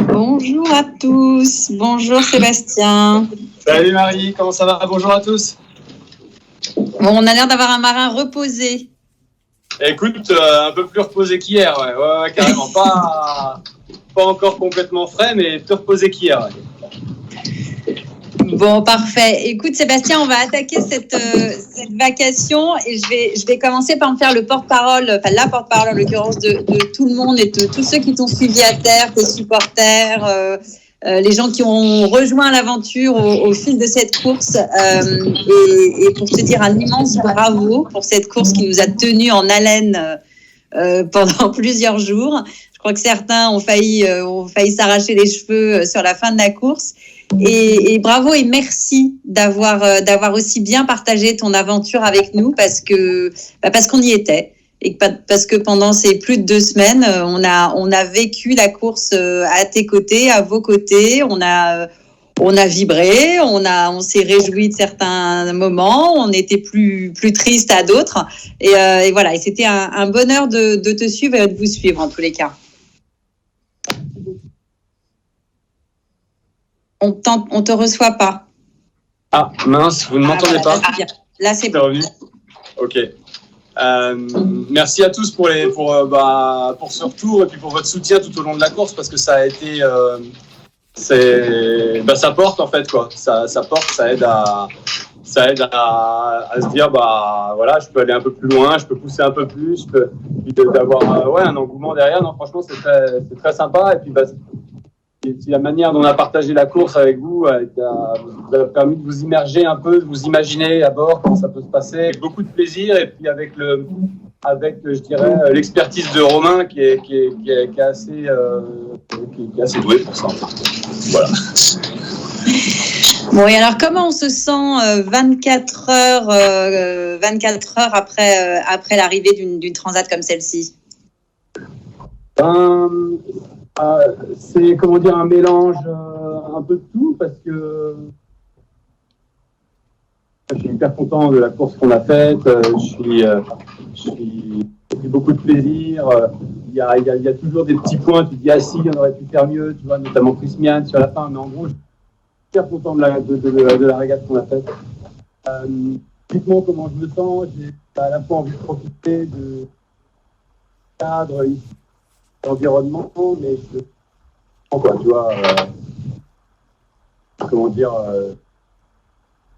Bonjour à tous. Bonjour Sébastien. Salut Marie, comment ça va? Bonjour à tous. Bon, on a l'air d'avoir un marin reposé. Écoute, un peu plus reposé qu'hier, ouais, carrément. Pas encore complètement frais, mais plus reposé qu'hier. Ouais. Bon, parfait. Écoute Sébastien, on va attaquer cette vacation et je vais commencer par me faire le porte-parole, enfin la porte-parole en l'occurrence de tout le monde et de tous ceux qui t'ont suivi à terre, tes supporters, les gens qui ont rejoint l'aventure au fil de cette course et pour te dire un immense bravo pour cette course qui nous a tenus en haleine pendant plusieurs jours. Je crois que certains ont failli s'arracher les cheveux sur la fin de la course. Et bravo et merci d'avoir aussi bien partagé ton aventure avec nous parce qu'on y était et parce que pendant ces plus de 2 semaines on a vécu la course à tes côtés, à vos côtés, on a vibré, on s'est réjoui de certains moments, on était plus triste à d'autres et voilà, et c'était un bonheur de te suivre et de vous suivre en tous les cas. On te reçoit pas. Ah mince, vous ne m'entendez voilà, pas? Là c'est bon. Ok. Merci à tous pour ce retour et puis pour votre soutien tout au long de la course parce que ça a été, ça porte en fait quoi. Ça porte, ça aide à se dire voilà, je peux aller un peu plus loin, je peux pousser un peu plus, d'avoir un engouement derrière. Non, franchement c'est très sympa et puis et la manière dont on a partagé la course avec vous vous a permis de vous immerger un peu, de vous imaginer à bord comment ça peut se passer, avec beaucoup de plaisir et puis avec je dirais l'expertise de Romain qui est assez doué pour ça. Voilà. Bon, et alors comment on se sent 24 heures après l'arrivée d'une transat comme celle-ci? C'est un mélange un peu de tout parce que je suis hyper content de la course qu'on a faite. J'ai pris beaucoup de plaisir. Il y a toujours des petits points. Tu te dis si on aurait pu faire mieux, tu vois, notamment Chris Mian sur la fin. Mais en gros, je suis hyper content de la régate qu'on a faite. Typiquement, comment je me sens, j'ai à la fois envie de profiter de cadre ici. L'environnement, mais tu vois,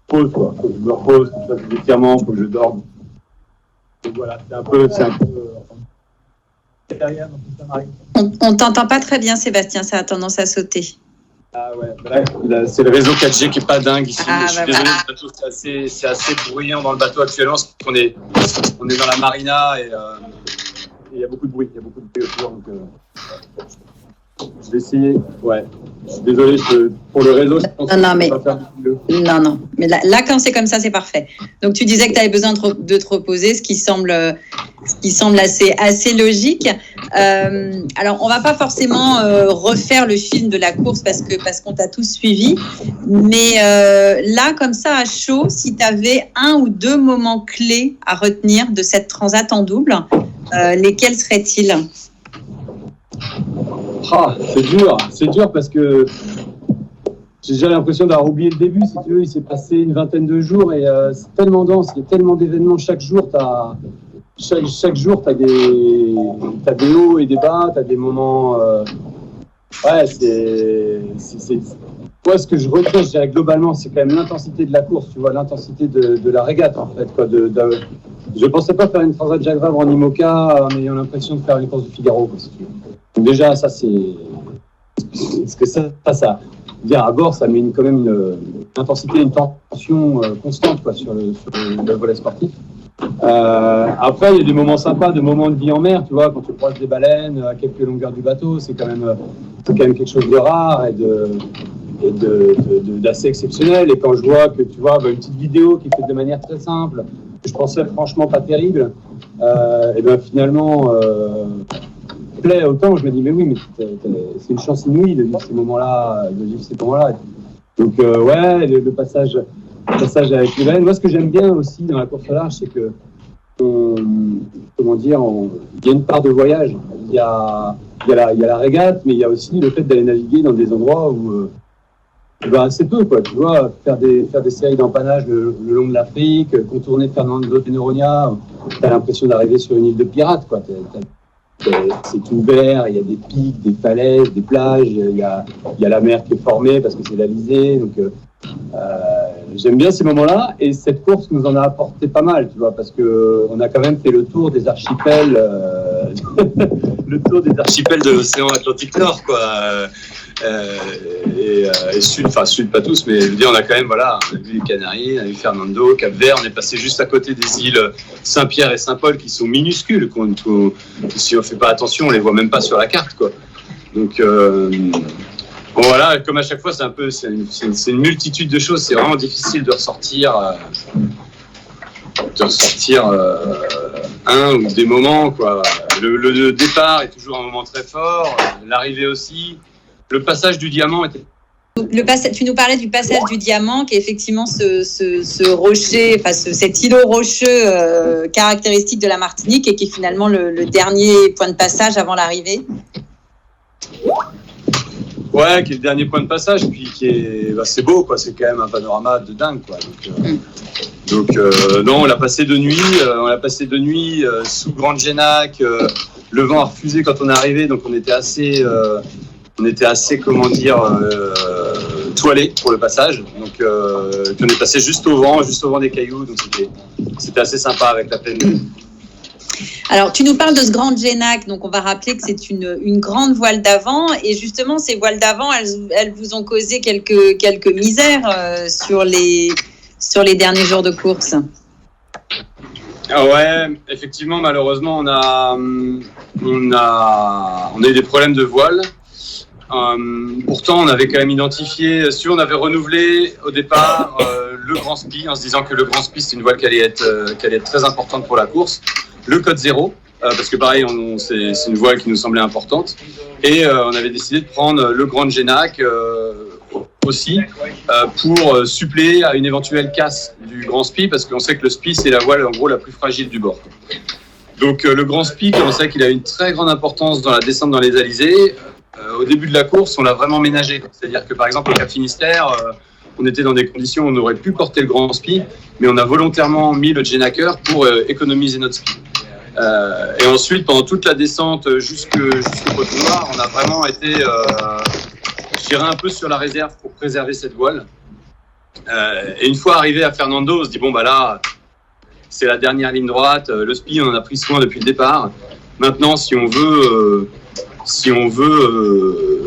pause quoi. Faut que je me repose, faut que je fasse des étirements, faut que je dorme. Donc voilà, c'est un peu derrière dans tout ça m'arrive. On t'entend pas très bien, Sébastien, ça a tendance à sauter. Ah ouais, là, c'est le réseau 4G qui est pas dingue ici. Je suis désolé, le bateau, c'est assez bruyant dans le bateau actuellement parce qu'on est dans la marina et il y a beaucoup de bruit, autour. Donc, je vais essayer. Ouais. Je suis désolé pour le réseau. Je pense non. Mais là, quand c'est comme ça, c'est parfait. Donc, tu disais que tu avais besoin de te reposer, ce qui semble assez logique. Alors, on va pas forcément refaire le film de la course parce qu'on t'a tous suivi. Mais là, comme ça, à chaud, si tu avais 1 ou 2 moments clés à retenir de cette transat en double, lesquels seraient-ils? C'est dur parce que j'ai déjà l'impression d'avoir oublié le début. Si tu veux, il s'est passé une vingtaine de jours et c'est tellement dense, il y a tellement d'événements chaque jour. Chaque jour, t'as des hauts et des bas, t'as des moments. Moi, ce que je retiens, je dirais globalement, c'est quand même l'intensité de la course. Tu vois, l'intensité de la régate en fait. Quoi, je pensais pas faire une transat Jacques Vabre en IMOCA en ayant l'impression de faire une course du Figaro. Quoi, si tu veux. Donc déjà, ça c'est ce que ça dire à bord, ça met quand même une intensité, une tension constante quoi, sur le volet sportif. Après, il y a des moments sympas, des moments de vie en mer, tu vois, quand tu croises des baleines à quelques longueurs du bateau, c'est quand même quelque chose de rare et d'assez exceptionnel. Et quand je vois que tu vois une petite vidéo qui est faite de manière très simple, que je pensais franchement pas terrible, et bien finalement plaît autant, je me dis mais oui, mais c'est une chance inouïe de vivre ces moments-là, Donc le passage avec Hélène. Moi, ce que j'aime bien aussi dans la course au large, c'est que il y a une part de voyage. Il y a la régate, mais il y a aussi le fait d'aller naviguer dans des endroits où tu vas assez peu, quoi. Tu vois, faire des séries d'empannage le long de l'Afrique, contourner Fernando de Noronha, t'as l'impression d'arriver sur une île de pirates, quoi. C'est tout vert, il y a des pics, des falaises, des plages, il y a la mer qui est formée parce que c'est l'Alizé, donc j'aime bien ces moments-là, et cette course nous en a apporté pas mal, tu vois, parce que on a quand même fait le tour des archipels, de l'océan Atlantique Nord, quoi, et sud pas tous, mais je veux dire, on a quand même, voilà, on a vu les Canaries, on a vu Fernando, Cap-Vert, on est passé juste à côté des îles Saint-Pierre et Saint-Paul qui sont minuscules, si on fait pas attention, on les voit même pas sur la carte, quoi. Donc bon, voilà, comme à chaque fois, c'est une multitude de choses. C'est vraiment difficile de ressortir un ou des moments, quoi. Le départ est toujours un moment très fort. L'arrivée aussi. Le passage du diamant était. Tu nous parlais du passage du diamant, qui est effectivement ce rocher, enfin cet îlot rocheux caractéristique de la Martinique, et qui est finalement le dernier point de passage avant l'arrivée. Ouais, qui est le dernier point de passage, puis c'est beau, quoi. C'est quand même un panorama de dingue, quoi. Donc non, on l'a passé de nuit, sous Grande Génac. Le vent a refusé quand on est arrivé, donc on était assez, comment dire, toilé pour le passage. Donc puis on est passé juste au vent des cailloux, donc c'était assez sympa avec la pleine lune. Alors, tu nous parles de ce Grande Génac, donc on va rappeler que c'est une grande voile d'avant, et justement, ces voiles d'avant, elles vous ont causé quelques misères sur les derniers jours de course. Ah ouais, effectivement, malheureusement, on a eu des problèmes de voile. Pourtant, on avait quand même identifié, on avait renouvelé au départ le Grand Spi, en se disant que le Grand Spi, c'est une voile qui allait être très importante pour la course. Le code 0, parce que pareil, c'est une voile qui nous semblait importante. Et on avait décidé de prendre le Grande Génac aussi pour suppléer à une éventuelle casse du Grand Spi, parce qu'on sait que le Spi, c'est la voile en gros la plus fragile du bord. Donc le Grand Spi, on sait qu'il a une très grande importance dans la descente dans les alizés. Au début de la course, on l'a vraiment ménagé. C'est-à-dire que par exemple au Cap Finistère, on était dans des conditions où on aurait pu porter le Grand Spi, mais on a volontairement mis le Genaker pour économiser notre Spi. Et ensuite, pendant toute la descente jusqu'au poteau noir, on a vraiment été, je dirais, un peu sur la réserve pour préserver cette voile. Et une fois arrivé à Fernando, on se dit, bon, bah là, c'est la dernière ligne droite. Le Spi, on en a pris soin depuis le départ. Maintenant, si on veut,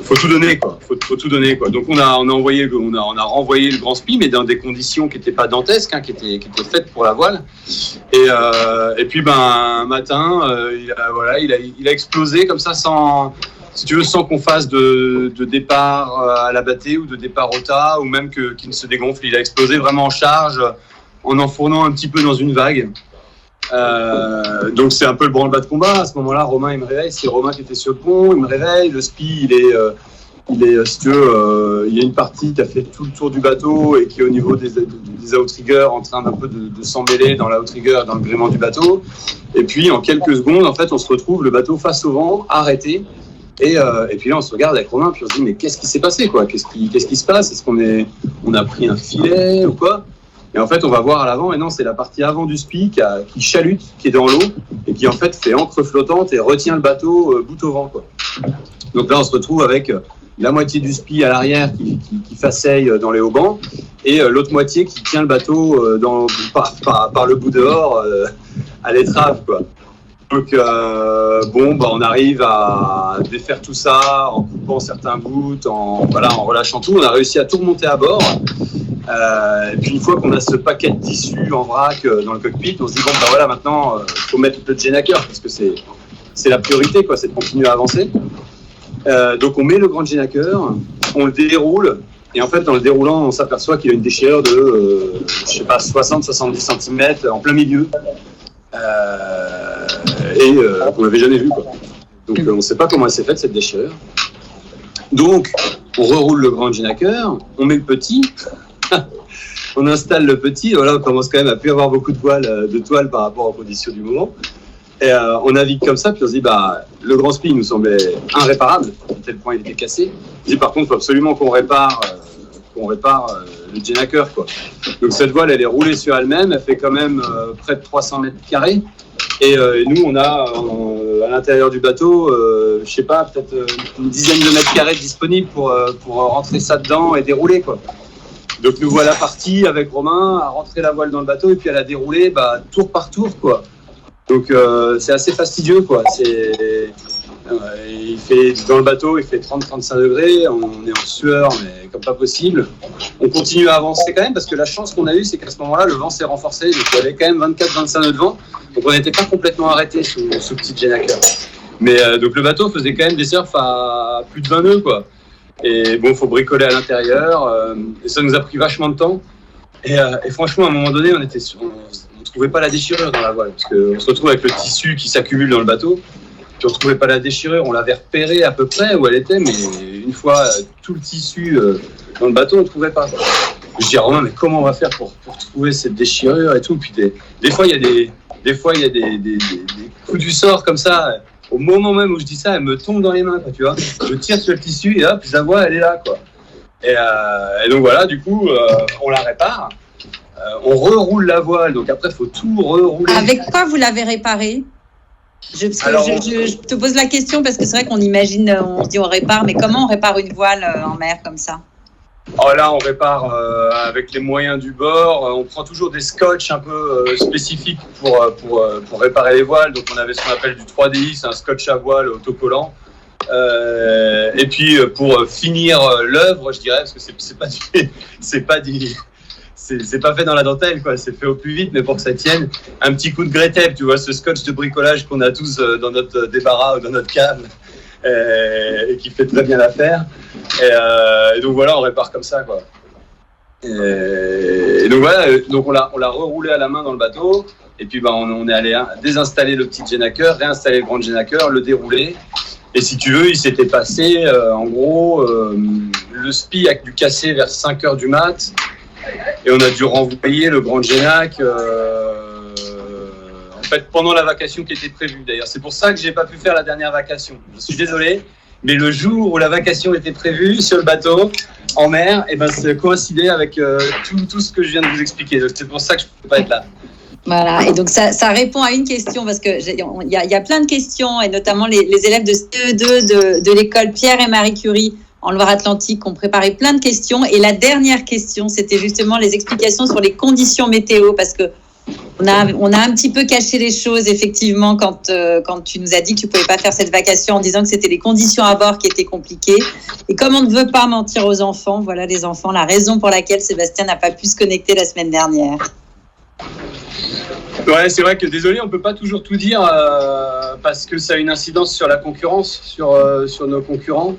faut tout donner, quoi. Faut tout donner, quoi. Donc on a renvoyé le Grand Spi, mais dans des conditions qui n'étaient pas dantesques, qui étaient faites pour la voile. Et puis un matin, il a explosé comme ça, sans qu'on fasse de départ à la battée ou de départ au tas, ou même qu'il ne se dégonfle. Il a explosé vraiment en charge, en enfournant un petit peu dans une vague. Donc c'est un peu le branle-bas de combat. À ce moment-là, Romain, il me réveille. C'est Romain qui était sur le pont. Il me réveille. Le Spi, il est, si tu veux, il y a une partie qui a fait tout le tour du bateau et qui est au niveau des outriggers, en train d'un peu de s'emmêler dans la outrigger, dans le gréement du bateau. Et puis en quelques secondes, en fait, on se retrouve le bateau face au vent, arrêté. Et puis là, on se regarde avec Romain, puis on se dit, mais qu'est-ce qui s'est passé, quoi ? Qu'est-ce qui se passe ? Est-ce qu'on a pris un filet ou quoi ? Et en fait, on va voir à l'avant, et non, c'est la partie avant du Spi qui chalute, qui est dans l'eau, et qui en fait fait ancre flottante et retient le bateau bout au vent, quoi. Donc là, on se retrouve avec la moitié du Spi à l'arrière qui faceille dans les haubans, et l'autre moitié qui tient le bateau par le bout dehors à l'étrave, quoi. Donc on arrive à défaire tout ça en coupant certains bouts, en relâchant tout. On a réussi à tout remonter à bord. Et puis une fois qu'on a ce paquet de tissu en vrac dans le cockpit, on se dit maintenant faut mettre le Genaker, parce que c'est la priorité, quoi, c'est de continuer à avancer. Donc on met le Grand Genaker, on le déroule, et en fait dans le déroulant on s'aperçoit qu'il y a une déchirure de 60-70 cm en plein milieu, qu'on n'avait jamais vu, quoi. Donc on ne sait pas comment elle s'est faite, cette déchirure. Donc on reroule le Grand Genaker, on met le petit. on installe le petit. Voilà, on commence quand même à plus avoir beaucoup de toile par rapport aux conditions du moment. Et on navigue comme ça, puis on se dit, le grand spi nous semblait irréparable, à tel point il était cassé. On se dit, par contre, il faut absolument qu'on répare le Jennaker, quoi. Donc cette voile, elle est roulée sur elle-même, elle fait quand même près de 300 mètres carrés. Et nous, on a à l'intérieur du bateau, je sais pas, peut-être une dizaine de mètres carrés disponibles pour rentrer ça dedans et dérouler, quoi. Donc nous voilà partis avec Romain à rentrer la voile dans le bateau et puis à la dérouler tour par tour, quoi. Donc c'est assez fastidieux, quoi. Il fait dans le bateau, il fait 30-35 degrés, on est en sueur, mais comme pas possible. On continue à avancer quand même parce que la chance qu'on a eue, c'est qu'à ce moment-là, le vent s'est renforcé. Donc il y avait quand même 24-25 nœuds de vent. Donc on n'était pas complètement arrêté sous petit Jennaker. Mais donc le bateau faisait quand même des surfs à plus de 20 nœuds, quoi. Et bon, il faut bricoler à l'intérieur. Et ça nous a pris vachement de temps. Et franchement, à un moment donné, on trouvait pas la déchirure dans la voile parce qu'on se retrouve avec le tissu qui s'accumule dans le bateau. Puis on trouvait pas la déchirure, on l'avait repérée à peu près où elle était, mais une fois tout le tissu dans le bateau, on ne trouvait pas. Je dis à Romain, mais comment on va faire pour trouver cette déchirure et tout. Puis des fois, il y a des coups du sort comme ça. Au moment même où je dis ça, elle me tombe dans les mains, quoi, tu vois. Je tire sur le tissu et hop, la voile, elle est là, quoi. Et donc voilà, du coup, on la répare. On reroule la voile, donc après, il faut tout rerouler. Avec quoi vous l'avez réparée ? Je te pose la question parce que c'est vrai qu'on imagine, on se dit on répare, mais comment on répare une voile en mer comme ça ? Alors là, on répare avec les moyens du bord. On prend toujours des scotch un peu spécifiques pour réparer les voiles. Donc on avait ce qu'on appelle du 3DI, c'est un scotch à voile autocollant. Et puis pour finir l'œuvre, je dirais, parce que c'est pas fait dans la dentelle, quoi. C'est fait au plus vite, mais pour que ça tienne, un petit coup de grey tape, tu vois, ce scotch de bricolage qu'on a tous dans notre débarras ou dans notre cave, et qui fait très bien l'affaire. Et donc voilà, on répare comme ça, quoi. Et donc voilà, donc on l'a reroulé à la main dans le bateau, et puis on est allé désinstaller le petit Jennaker, réinstaller le grand Jennaker, le dérouler. Et si tu veux, il s'était passé, en gros, le spi a dû casser vers 5h du mat'. Et on a dû renvoyer le grand Jennaker en fait pendant la vacation qui était prévue. D'ailleurs, c'est pour ça que j'ai pas pu faire la dernière vacation. Je suis désolé, mais le jour où la vacation était prévue sur le bateau en mer, et ça coïncidait avec tout ce que je viens de vous expliquer. Donc c'est pour ça que je ne peux pas être là. Voilà, et donc ça répond à une question parce que il y a plein de questions et notamment les élèves de CE2 de l'école Pierre et Marie Curie en Loire-Atlantique ont préparé plein de questions et la dernière question c'était justement les explications sur les conditions météo parce que on a un petit peu caché les choses effectivement quand tu nous as dit que tu pouvais pas faire cette vacation en disant que c'était les conditions à bord qui étaient compliquées et comme on ne veut pas mentir aux enfants, voilà les enfants, la raison pour laquelle Sébastien n'a pas pu se connecter la semaine dernière. Ouais, c'est vrai que désolé, on peut pas toujours tout dire parce que ça a une incidence sur la concurrence, sur nos concurrents.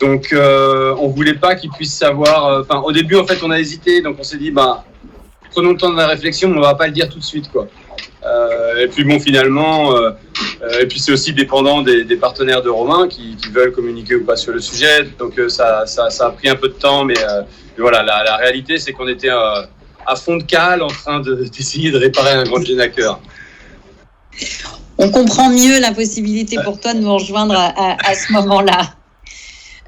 Donc, on voulait pas qu'ils puissent savoir. Au début, en fait, on a hésité, donc on s'est dit, prenons le temps de la réflexion, mais on va pas le dire tout de suite, quoi. Et puis bon, finalement, et puis c'est aussi dépendant des partenaires de Romain qui veulent communiquer ou pas sur le sujet. Donc ça a pris un peu de temps, mais voilà, la réalité, c'est qu'on était à fond de cale en train d'essayer de réparer un grand Jennaker. On comprend mieux la possibilité pour toi de nous rejoindre à ce moment-là.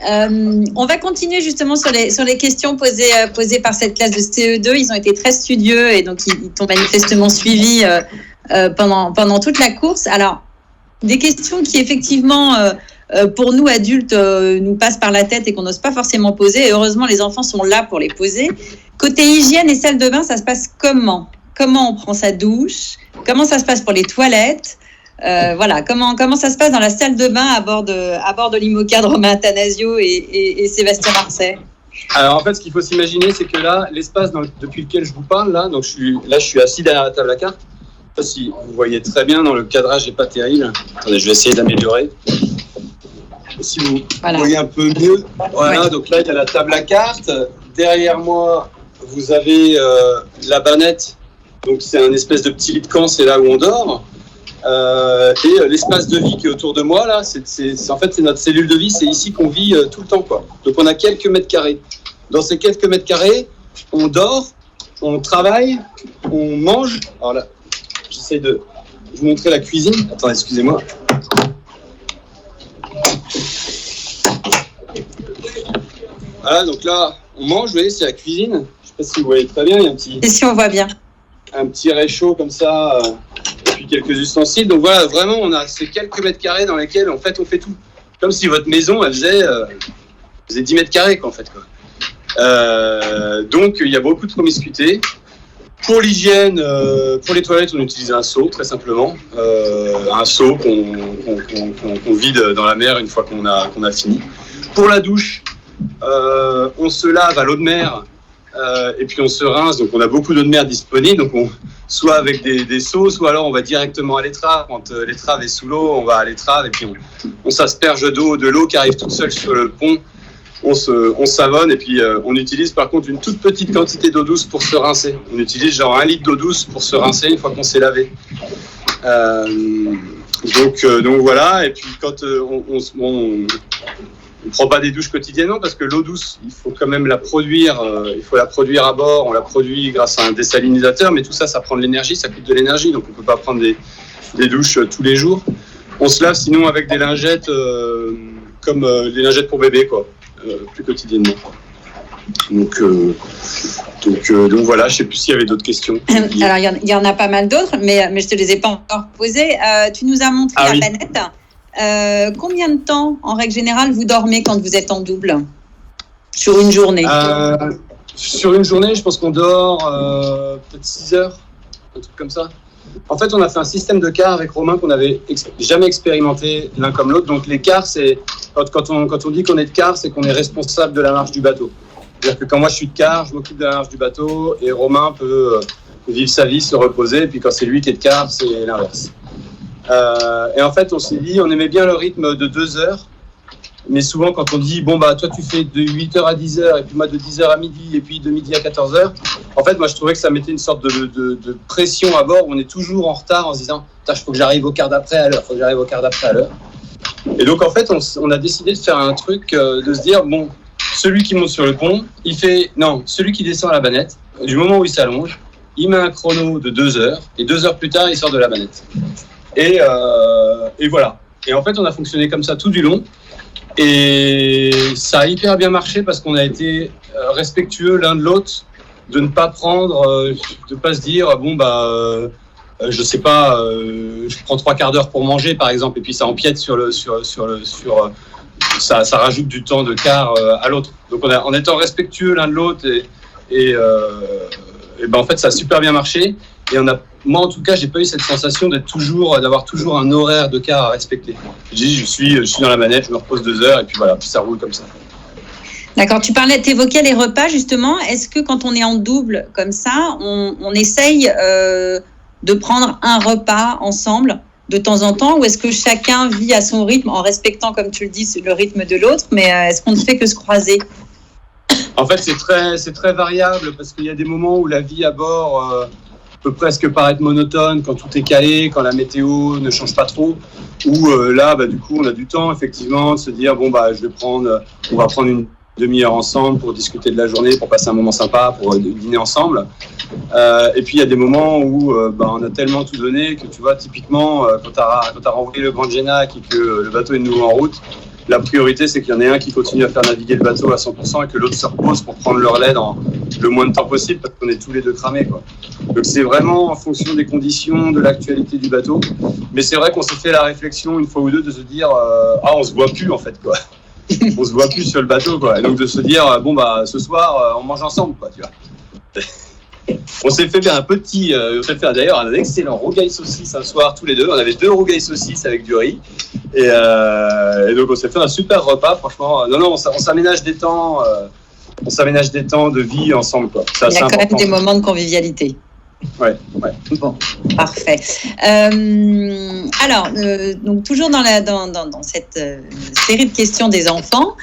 On va continuer justement sur les questions posées par cette classe de CE2. Ils ont été très studieux et donc ils t'ont manifestement suivi pendant toute la course. Alors, des questions qui effectivement, pour nous adultes, nous passent par la tête et qu'on n'ose pas forcément poser. Et heureusement, les enfants sont là pour les poser. Côté hygiène et salle de bain, ça se passe comment ? Comment on prend sa douche ? Comment ça se passe pour les toilettes ? Voilà, comment ça se passe dans la salle de bain à bord de l'IMOCA de Romain Attanasio et Sébastien Marcet. Alors en fait, ce qu'il faut s'imaginer, c'est que là, l'espace depuis lequel je vous parle, là, donc je suis assis derrière la table à cartes. Je ne sais pas si vous voyez très bien, dans le cadrage n'est pas terrible. Attendez, je vais essayer d'améliorer. Si vous voyez un peu mieux. Voilà, ouais. Donc là, il y a la table à cartes. Derrière moi, vous avez la banette. Donc c'est un espèce de petit lit de camp, c'est là où on dort. Et l'espace de vie qui est autour de moi là, en fait c'est notre cellule de vie, c'est ici qu'on vit tout le temps, quoi. Donc on a quelques mètres carrés. Dans ces quelques mètres carrés, on dort on travaille, on mange. Alors là, j'essaie de vous montrer la cuisine. Attendez, excusez-moi. Voilà, donc là, on mange, vous voyez, c'est la cuisine. Je sais pas si vous voyez très bien, il y a un petit... Et si on voit bien. Un petit réchaud comme ça, et puis quelques ustensiles. Donc voilà, vraiment, on a ces quelques mètres carrés dans lesquels, en fait, on fait tout. Comme si votre maison, elle faisait 10 mètres carrés, quoi, en fait, quoi. Donc, il y a beaucoup de promiscuité. Pour l'hygiène, pour les toilettes, on utilise un seau, très simplement. Un seau qu'on vide dans la mer une fois qu'on a fini. Pour la douche, on se lave à l'eau de mer et puis on se rince. Donc, on a beaucoup d'eau de mer disponible. Donc, soit avec des seaux, soit alors on va directement à l'étrave. Quand l'étrave est sous l'eau, on va à l'étrave et puis on s'asperge de l'eau qui arrive toute seule sur le pont. On savonne et puis on utilise par contre une toute petite quantité d'eau douce pour se rincer. On utilise genre 1 litre d'eau douce pour se rincer une fois qu'on s'est lavé. Donc voilà, et puis quand on prend pas des douches quotidiennement parce que l'eau douce, il faut quand même la produire, il faut la produire à bord, on la produit grâce à un désalinisateur, mais tout ça, ça prend de l'énergie, ça coûte de l'énergie, donc on peut pas prendre des douches tous les jours. On se lave sinon avec des lingettes comme les lingettes pour bébé, quoi. Plus quotidiennement. Donc voilà, je ne sais plus s'il y avait d'autres questions. Alors, il y en a pas mal d'autres, mais je ne te les ai pas encore posées. Tu nous as montré la planète. Combien de temps, en règle générale, vous dormez quand vous êtes en double sur une journée? Sur une journée, je pense qu'on dort peut-être 6 heures, un truc comme ça. En fait, on a fait un système de quart avec Romain qu'on n'avait jamais expérimenté l'un comme l'autre. Donc, les quarts, c'est quand on dit qu'on est de quart, c'est qu'on est responsable de la marche du bateau. C'est-à-dire que quand moi je suis de quart, je m'occupe de la marche du bateau et Romain peut vivre sa vie, se reposer. Et puis quand c'est lui qui est de quart, c'est l'inverse. Et en fait, on s'est dit, on aimait bien le rythme de 2 heures. Mais souvent, quand on dit, bon, bah, toi, tu fais de 8h à 10h, et puis moi, de 10h à midi, et puis de midi à 14h, en fait, moi, je trouvais que ça mettait une sorte de pression à bord, où on est toujours en retard en se disant, il faut que j'arrive au quart d'après à l'heure, Et donc, en fait, on a décidé de faire un truc, de se dire, bon, celui qui monte sur le pont, celui qui descend à la bannette, du moment où il s'allonge, il met un chrono de 2 heures, et 2 heures plus tard, il sort de la bannette. Et voilà. Et en fait, on a fonctionné comme ça tout du long. Et ça a hyper bien marché parce qu'on a été respectueux l'un de l'autre, de ne pas prendre, de pas se dire bon bah je sais pas, je prends 3 quarts d'heure pour manger par exemple et puis ça empiète sur ça rajoute du temps de quart à l'autre. Donc en étant respectueux l'un de l'autre et ben en fait ça a super bien marché et moi en tout cas j'ai pas eu cette sensation d'avoir toujours un horaire de quart à respecter. Je suis dans la manette, je me repose 2 heures et puis voilà, puis ça roule comme ça. D'accord, t'évoquais les repas justement. Est-ce que quand on est en double comme ça, on essaye de prendre un repas ensemble de temps en temps ou est-ce que chacun vit à son rythme en respectant, comme tu le dis, le rythme de l'autre, mais est-ce qu'on ne fait que se croiser? En fait, c'est très variable parce qu'il y a des moments où la vie à bord peut presque paraître monotone quand tout est calé, quand la météo ne change pas trop. Ou là, bah, du coup, on a du temps effectivement de se dire bon bah on va prendre une demi-heure ensemble pour discuter de la journée, pour passer un moment sympa, pour dîner ensemble. Et puis il y a des moments où on a tellement tout donné que tu vois typiquement quand t'as renvoyé le Grand Genac et que le bateau est de nouveau en route. La priorité, c'est qu'il y en ait un qui continue à faire naviguer le bateau à 100% et que l'autre se repose pour prendre le relais dans le moins de temps possible parce qu'on est tous les deux cramés, quoi. Donc c'est vraiment en fonction des conditions, de l'actualité du bateau. Mais c'est vrai qu'on s'est fait la réflexion une fois ou deux de se dire on se voit plus en fait, quoi. On se voit plus sur le bateau, quoi. Et donc de se dire bon bah ce soir on mange ensemble, quoi, tu vois. On s'est fait faire d'ailleurs un excellent rougail saucisse un soir tous les deux. On avait 2 rougail saucisses avec du riz et donc on s'est fait un super repas. Franchement, on s'aménage des temps, de vie ensemble, quoi. Ça, il y a quand même des moments de convivialité. Ouais. Bon, parfait. Alors, donc toujours dans cette série de questions des enfants.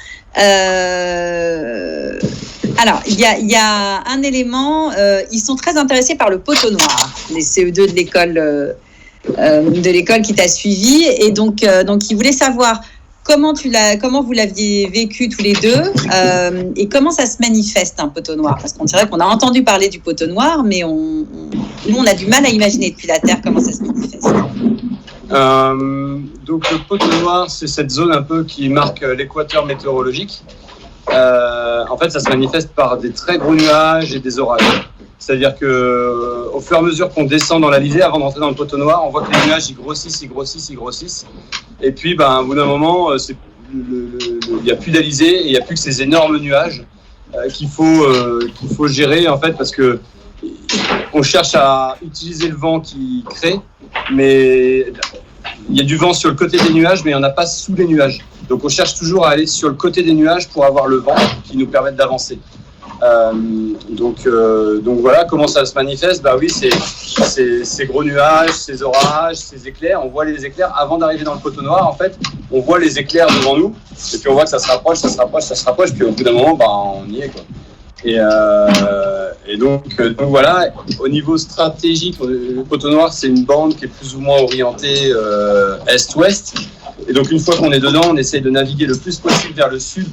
Alors, il y a un élément, ils sont très intéressés par le poteau noir, les CE2 de l'école qui t'a suivi, et donc ils voulaient savoir comment vous l'aviez vécu tous les deux et comment ça se manifeste un poteau noir? Parce qu'on dirait qu'on a entendu parler du poteau noir, mais nous, on a du mal à imaginer depuis la Terre comment ça se manifeste. Donc le poteau noir, c'est cette zone un peu qui marque l'équateur météorologique. En fait, ça se manifeste par des très gros nuages et des orages. C'est-à-dire que au fur et à mesure qu'on descend dans l'Alizé, avant d'entrer dans le poteau noir, on voit que les nuages ils grossissent. Et puis, au bout d'un moment, il n'y a plus d'Alizé et il n'y a plus que ces énormes nuages qu'il faut gérer en fait, parce que on cherche à utiliser le vent qui crée, mais il y a du vent sur le côté des nuages, mais il n'y en a pas sous les nuages. Donc on cherche toujours à aller sur le côté des nuages pour avoir le vent qui nous permette d'avancer. Donc voilà comment ça se manifeste. Oui, c'est ces gros nuages, ces orages, ces éclairs. On voit les éclairs avant d'arriver dans le poteau noir. En fait, on voit les éclairs devant nous, et puis on voit que ça se rapproche, puis au bout d'un moment, on y est, quoi. Et donc voilà. Au niveau stratégique, le poteau noir, c'est une bande qui est plus ou moins orientée est-ouest. Et donc une fois qu'on est dedans, on essaye de naviguer le plus possible vers le sud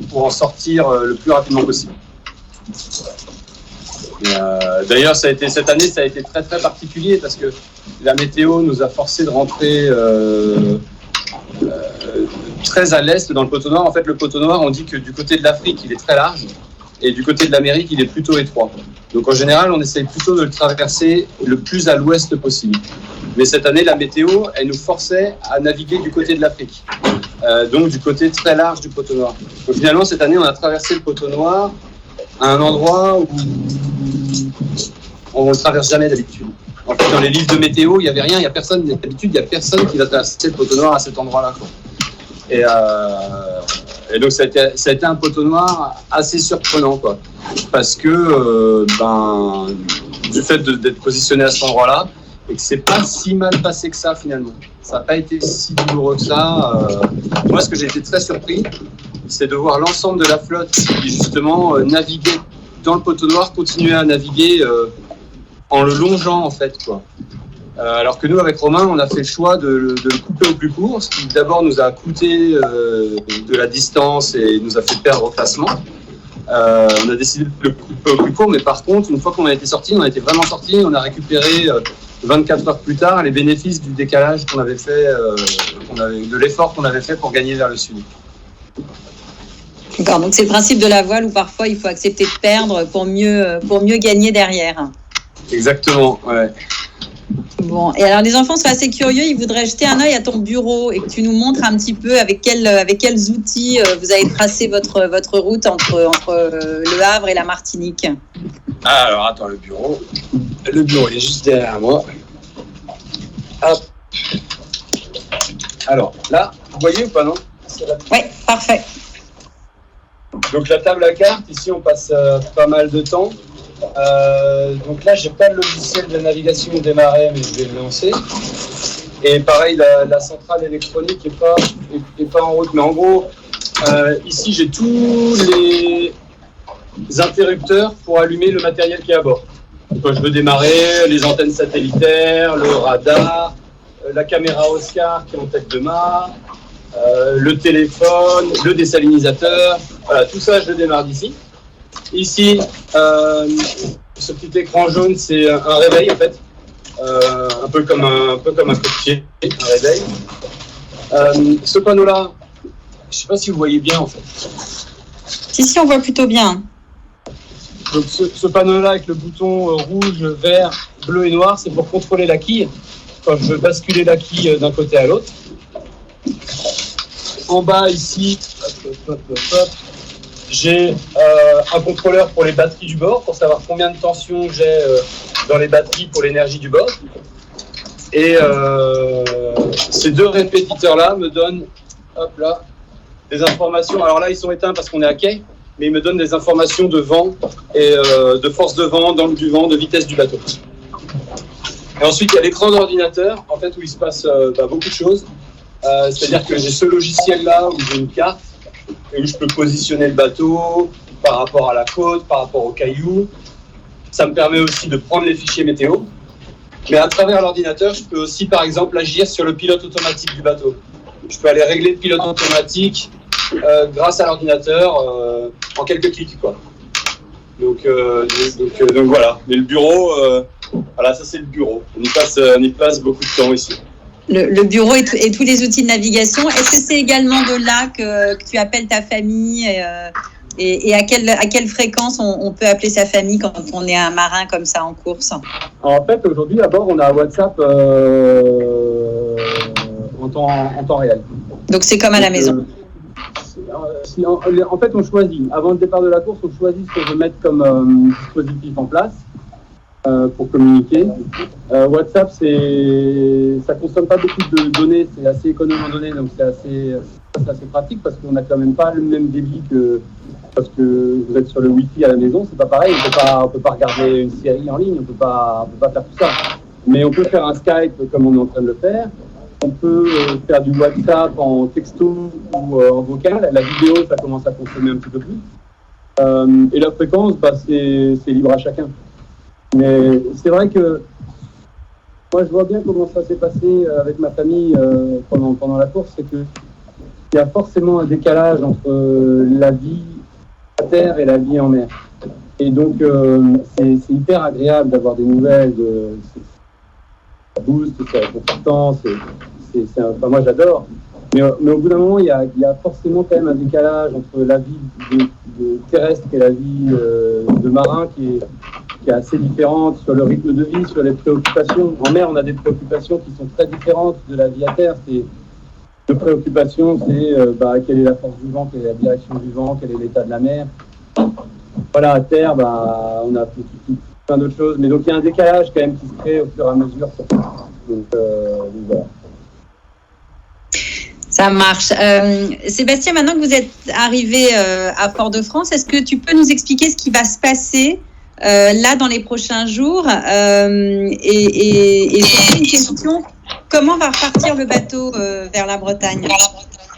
pour en sortir le plus rapidement possible. D'ailleurs, cette année, ça a été très très particulier parce que la météo nous a forcé de rentrer très à l'est dans le poteau noir. En fait, le poteau noir, on dit que du côté de l'Afrique, il est très large et du côté de l'Amérique, il est plutôt étroit. Donc en général, on essaye plutôt de le traverser le plus à l'ouest possible. Mais cette année, la météo, elle nous forçait à naviguer du côté de l'Afrique, donc du côté très large du poteau noir. Donc finalement, cette année, on a traversé le poteau noir à un endroit où on ne le traverse jamais d'habitude. En fait, dans les livres de météo, il n'y avait rien, il n'y a personne. D'habitude, il n'y a personne qui va traverser le poteau noir à cet endroit-là, quoi. Et donc, ça a été un poteau noir assez surprenant, quoi. Parce que, du fait d'être positionné à cet endroit-là, et que c'est pas si mal passé que ça, finalement. Ça n'a pas été si douloureux que ça. Moi, ce que j'ai été très surpris, c'est de voir l'ensemble de la flotte qui, justement, naviguait dans le poteau noir, continuer à naviguer en le longeant, en fait, quoi. Alors que nous, avec Romain, on a fait le choix de le couper au plus court, ce qui d'abord nous a coûté de la distance et nous a fait perdre au classement. On a décidé de le couper au plus court, mais par contre, une fois qu'on a été sortis, on a été vraiment sortis, on a récupéré 24 heures plus tard les bénéfices du décalage qu'on avait fait, de l'effort qu'on avait fait pour gagner vers le sud. D'accord, donc c'est le principe de la voile où parfois il faut accepter de perdre pour mieux gagner derrière. Exactement, ouais. Bon, et alors les enfants sont assez curieux, ils voudraient jeter un œil à ton bureau et que tu nous montres un petit peu avec quels outils vous avez tracé votre route entre Le Havre et la Martinique. Alors attends, le bureau il est juste derrière moi. Hop. Alors là, vous voyez ou pas, non? Oui, parfait. Donc la table à cartes, ici on passe pas mal de temps. Donc là, j'ai pas le logiciel de navigation démarré, mais je vais le lancer. Et pareil, la centrale électronique est pas en route. Mais en gros, ici, j'ai tous les interrupteurs pour allumer le matériel qui est à bord. Donc, quand je veux démarrer, les antennes satellitaires, le radar, la caméra Oscar qui est en tête de mât, le téléphone, le désalinisateur. Voilà, tout ça, je le démarre d'ici. Ici, ce petit écran jaune, c'est un réveil en fait, un peu comme un coup de pied, un réveil. Ce panneau-là, je ne sais pas si vous voyez bien en fait. Si, on voit plutôt bien. Donc ce panneau-là avec le bouton rouge, vert, bleu et noir, c'est pour contrôler la quille, quand je veux basculer la quille d'un côté à l'autre. En bas ici, j'ai un contrôleur pour les batteries du bord, pour savoir combien de tension j'ai dans les batteries pour l'énergie du bord. Et ces deux répétiteurs-là me donnent, hop là, des informations. Alors là, ils sont éteints parce qu'on est à quai, mais ils me donnent des informations de vent et de force de vent, d'angle du vent, de vitesse du bateau. Et ensuite, il y a l'écran d'ordinateur, en fait, où il se passe beaucoup de choses. C'est-à-dire que j'ai ce logiciel-là où j'ai une carte et où je peux positionner le bateau par rapport à la côte, par rapport aux cailloux. Ça me permet aussi de prendre les fichiers météo. Mais à travers l'ordinateur, je peux aussi, par exemple, agir sur le pilote automatique du bateau. je peux aller régler le pilote automatique grâce à l'ordinateur en quelques clics, quoi. Donc voilà. Mais le bureau, voilà, ça c'est le bureau. On y passe beaucoup de temps ici. Le bureau et tous les outils de navigation. Est-ce que c'est également de là que tu appelles ta famille et à quelle fréquence on peut appeler sa famille quand on est un marin comme ça en course? En fait, aujourd'hui, à bord, on a WhatsApp en temps réel. Donc c'est comme à la maison. En fait, on choisit. Avant le départ de la course, on choisit ce qu'on veut mettre comme dispositif en place pour communiquer. WhatsApp, ça consomme pas beaucoup de données, c'est assez économe en données, donc c'est assez pratique parce qu'on n'a quand même pas le même débit que parce que vous êtes sur le Wi-Fi à la maison, c'est pas pareil. On peut pas regarder une série en ligne, on peut pas faire tout ça. Mais on peut faire un Skype comme on est en train de le faire. On peut faire du WhatsApp en texto ou en vocal. La vidéo, ça commence à consommer un petit peu plus. Et la fréquence, c'est libre à chacun. Mais c'est vrai que moi, je vois bien comment ça s'est passé avec ma famille pendant la course. C'est qu'il y a forcément un décalage entre la vie à terre et la vie en mer. Et donc, c'est hyper agréable d'avoir des nouvelles. Ça booste, c'est réconfortant, enfin, moi j'adore. Mais au bout d'un moment, il y a forcément quand même un décalage entre la vie de terrestre et la vie de marin qui est assez différente sur le rythme de vie, sur les préoccupations. En mer, on a des préoccupations qui sont très différentes de la vie à terre. Les préoccupations, c'est quelle est la force du vent, quelle est la direction du vent, quel est l'état de la mer. Voilà, à terre, on a plein d'autres choses. Mais donc, il y a un décalage quand même qui se crée au fur et à mesure. Donc voilà. Ça marche. Sébastien, maintenant que vous êtes arrivé à Fort-de-France, est-ce que tu peux nous expliquer ce qui va se passer là dans les prochains jours et surtout une question, comment va repartir le bateau vers la Bretagne?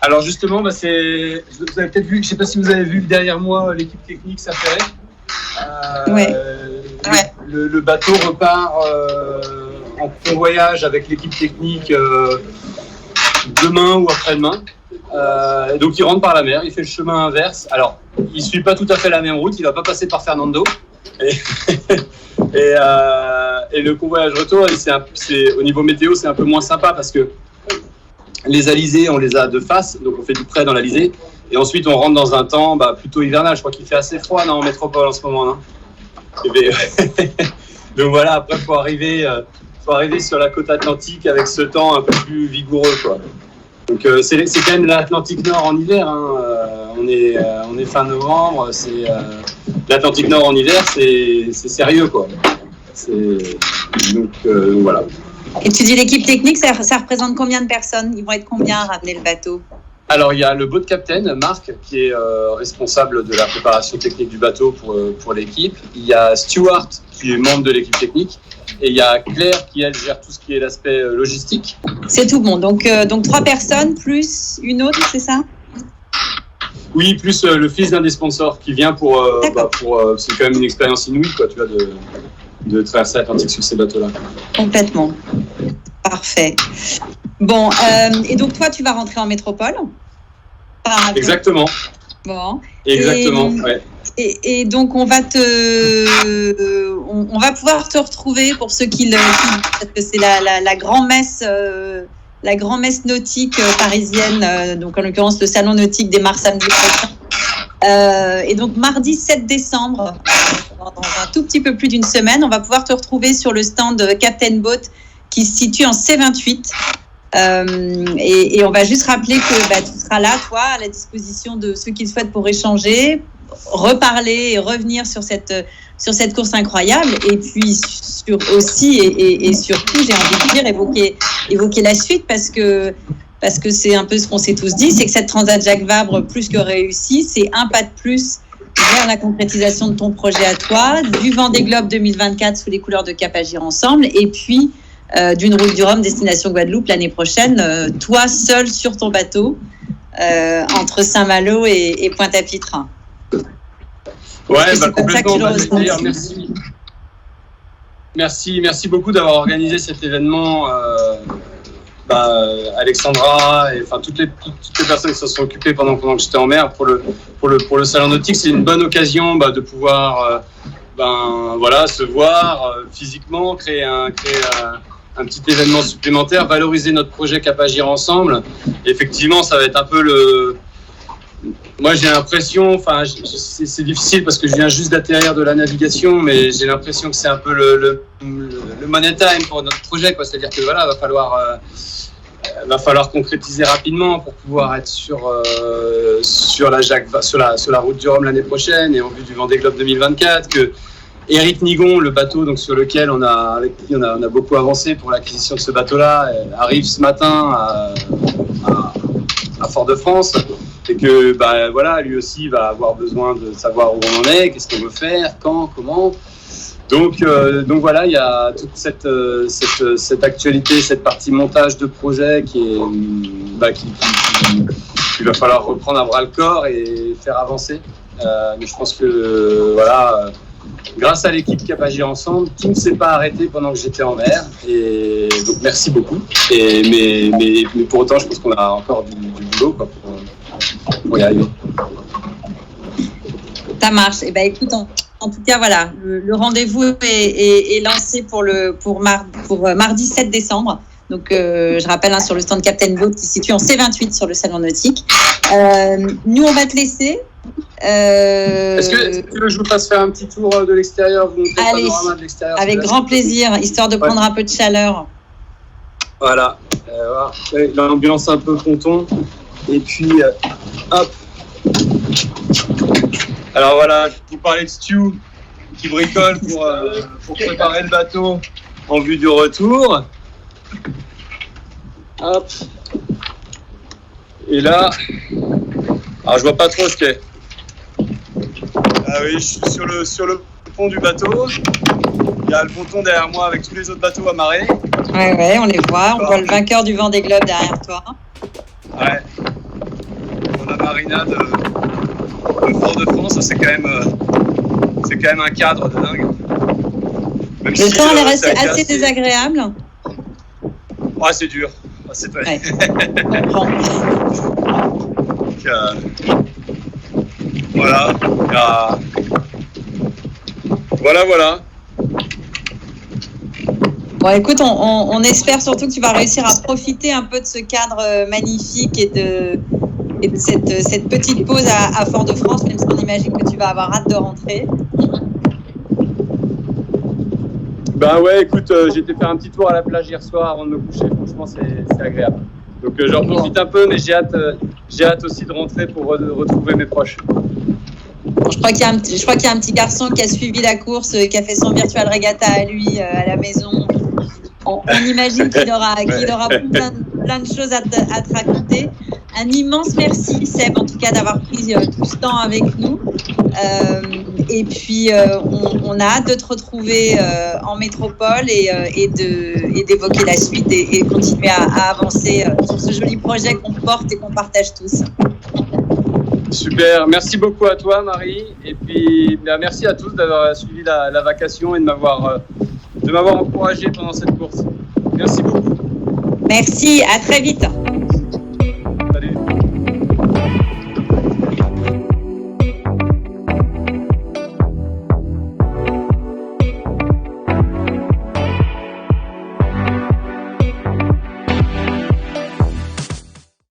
Alors justement, vous avez peut-être vu, je ne sais pas si vous avez vu derrière moi l'équipe technique s'affairer. Ouais. Le bateau repart en convoyage avec l'équipe technique demain ou après-demain. Donc il rentre par la mer, il fait le chemin inverse. Alors, il ne suit pas tout à fait la même route, il ne va pas passer par Fernando. Et le convoyage retour, au niveau météo, c'est un peu moins sympa parce que les alizés, on les a de face, donc on fait du près dans l'alizé. Et ensuite, on rentre dans un temps plutôt hivernal. Je crois qu'il fait assez froid en métropole en ce moment. Non donc voilà, après, il faut arriver sur la côte atlantique avec ce temps un peu plus vigoureux, quoi. Donc c'est quand même l'Atlantique Nord en hiver. On est fin novembre. L'Atlantique Nord en hiver, c'est sérieux, quoi. Donc voilà. Et tu dis l'équipe technique, ça représente combien de personnes? Ils vont être combien à ramener le bateau? Alors, il y a le boat captain, Marc, qui est responsable de la préparation technique du bateau pour l'équipe. Il y a Stuart, qui est membre de l'équipe technique. Et il y a Claire, qui, elle, gère tout ce qui est l'aspect logistique. C'est tout bon. Donc 3 personnes plus une autre, c'est ça? Oui, plus le fils d'un des sponsors qui vient pour c'est quand même une expérience inouïe, quoi, tu vois, de traverser l'Atlantique sur ces bateaux-là. Complètement. Parfait. Bon, et donc toi, tu vas rentrer en métropole? Exactement. Bon. Exactement, ouais. Et donc, on va pouvoir te retrouver pour ceux qui parce que c'est la grand-messe nautique parisienne, donc en l'occurrence le salon nautique des Mars samedi prochain. Et donc, mardi 7 décembre, dans un tout petit peu plus d'une semaine, on va pouvoir te retrouver sur le stand Captain Boat qui se situe en C28. Et on va juste rappeler que tu seras là, toi, à la disposition de ceux qui le souhaitent pour échanger, reparler et revenir sur cette course incroyable. Et puis aussi et surtout, j'ai envie de dire, évoquer la suite parce que c'est un peu ce qu'on s'est tous dit, c'est que cette Transat Jacques Vabre, plus que réussie, c'est un pas de plus vers la concrétisation de ton projet à toi, du Vendée Globe 2024 sous les couleurs de Cap Agir Ensemble, et puis d'une route du Rhum destination Guadeloupe l'année prochaine, toi seul sur ton bateau entre Saint-Malo et Pointe-à-Pitre. Ouais, complètement. Merci beaucoup d'avoir organisé cet événement Alexandra, et enfin toutes les personnes qui se sont occupées pendant que j'étais en mer pour le salon nautique. C'est une bonne occasion de pouvoir se voir physiquement, créer un petit événement supplémentaire, valoriser notre projet Cap Agir ensemble. Et effectivement, ça va être un peu moi, j'ai l'impression, c'est difficile parce que je viens juste d'atterrir de la navigation, mais j'ai l'impression que c'est un peu le money time pour notre projet, quoi. C'est-à-dire que voilà, va falloir concrétiser rapidement pour pouvoir être sur la route du Rhum l'année prochaine et en vue du Vendée Globe 2024. Que Éric Nigon, le bateau donc sur lequel avec qui on a beaucoup avancé pour l'acquisition de ce bateau-là, arrive ce matin à Fort-de-France. Et que lui aussi va avoir besoin de savoir où on en est, qu'est-ce qu'on veut faire, quand, comment. Donc voilà, il y a toute cette actualité, cette partie montage de projet qu'il va falloir reprendre à bras le corps et faire avancer. Mais je pense que grâce à l'équipe Cap Agir ensemble, tout ne s'est pas arrêté pendant que j'étais en mer. Et donc merci beaucoup. Mais pour autant, je pense qu'on a encore du boulot pour y arriver. Ça marche. Et écoute, en tout cas, voilà, le rendez-vous est lancé pour mardi 7 décembre. Donc, je rappelle sur le stand Captain Boat qui se situe en C28 sur le salon nautique. Nous, on va te laisser. Est-ce que tu veux que je vous fasse faire un petit tour de l'extérieur, vous montrer le panorama de l'extérieur? Avec grand plaisir, histoire de prendre un peu de chaleur. Voilà. L'ambiance un peu ponton. Et puis, hop. Alors voilà, je vous parlais de Stu qui bricole pour préparer le bateau en vue du retour. Hop. Et là, alors je vois pas trop ce qu'est. Ah oui, je suis sur le pont du bateau. Il y a le ponton derrière moi avec tous les autres bateaux amarrés. Ouais, on les voit. On voit le vainqueur du Vendée Globe derrière toi. Ouais. La marina de Fort-de-France, c'est quand même un cadre de dingue. Même le temps a l'air assez désagréable. Ouais, c'est dur. C'est très... Ouais. Voilà. Bon, écoute, on espère surtout que tu vas réussir à profiter un peu de ce cadre magnifique et de cette petite pause à Fort-de-France, même si on imagine que tu vas avoir hâte de rentrer. Ouais, écoute, j'ai été faire un petit tour à la plage hier soir avant de me coucher. Franchement, c'est agréable. Donc j'en profite un peu, mais j'ai hâte aussi de rentrer pour retrouver mes proches. Bon, je crois qu'il y a un petit garçon qui a suivi la course, qui a fait son virtual regatta à lui à la maison. On imagine qu'il aura plein de choses à te raconter. Un immense merci, Seb, en tout cas, d'avoir pris tout ce temps avec nous. Et puis, on a hâte de te retrouver en métropole et d'évoquer la suite et continuer à avancer sur ce joli projet qu'on porte et qu'on partage tous. Super, merci beaucoup à toi, Marie. Et puis, merci à tous d'avoir suivi la vacation et de m'avoir encouragé pendant cette course. Merci beaucoup. Merci, à très vite.